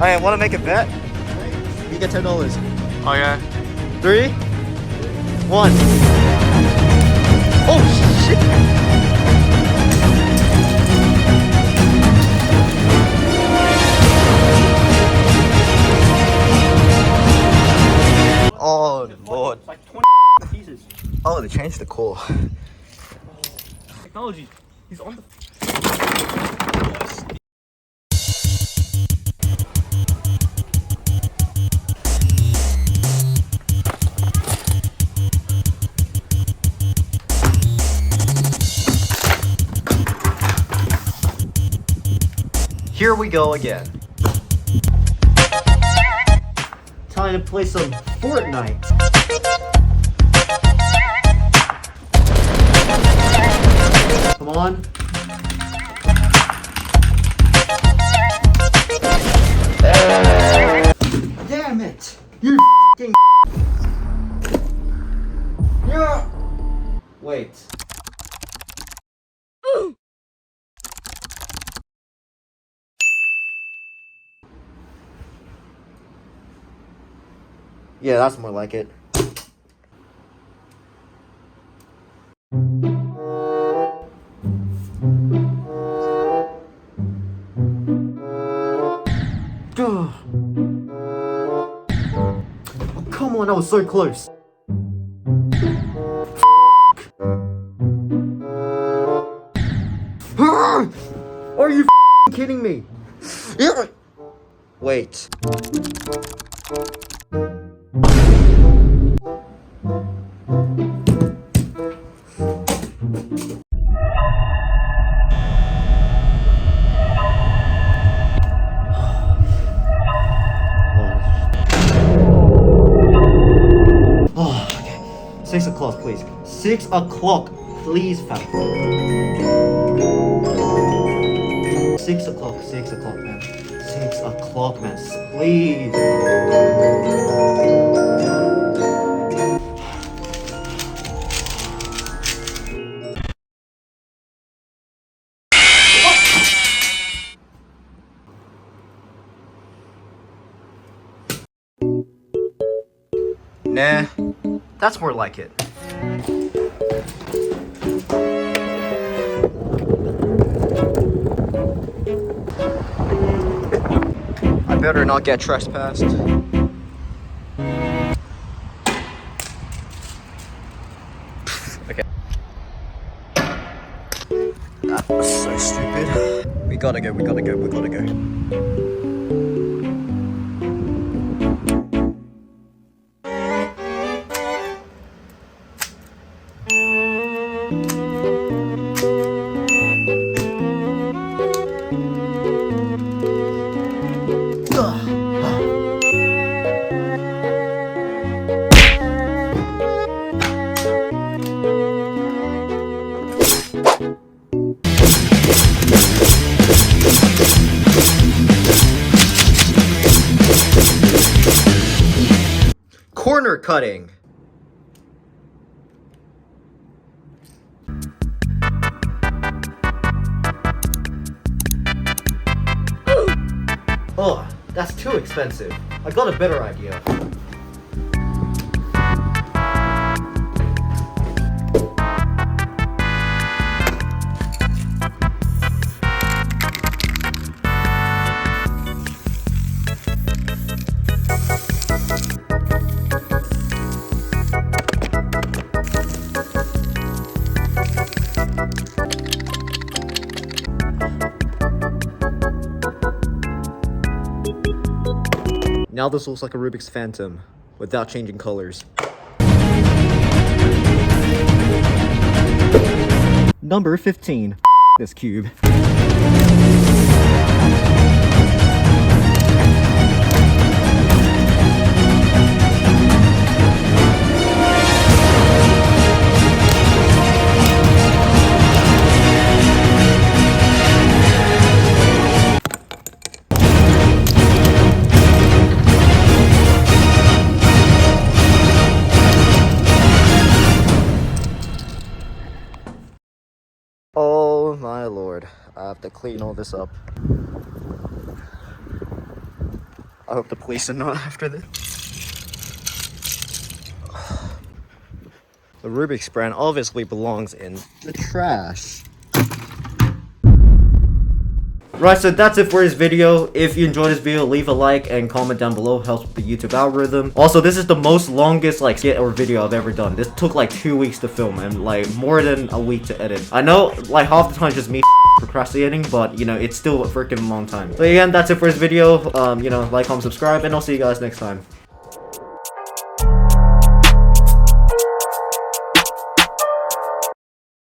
Alright, wanna make a bet? You get $10. Okay. 3, 1. Oh shit! Oh lord. It's like 20 pieces. Oh, they changed the core. Technology. He's on the. Here we go again. Time to play some Fortnite. Come on. Damn it! You f***ing. Yeah. Wait. Yeah, that's more like it. Oh, come on, I was so close. Are you kidding me? Wait. Oh, okay. 6 o'clock, please. 6 o'clock, please, fam. 6 o'clock, 6 o'clock, man. 6 o'clock, man. Please. Nah, that's more like it. I better not get trespassed. Okay. That was so stupid. We gotta go, we gotta go, we gotta go. Corner cutting. Oh, that's too expensive. I got a better idea. Now this looks like a Rubik's Phantom, without changing colors. Number 15. This cube. Oh my lord, I have to clean all this up. I hope the police are not after this. The Rubik's brand obviously belongs in the trash. Right, so that's it for this video. If you enjoyed this video, leave a like and comment down below. Helps with the YouTube algorithm. Also, this is the most longest like skit or video I've ever done. This took like 2 weeks to film and like more than a week to edit. I know like half the time it's just me procrastinating, but you know, it's still a freaking long time. So again, that's it for this video. You know, like, comment, subscribe, and I'll see you guys next time.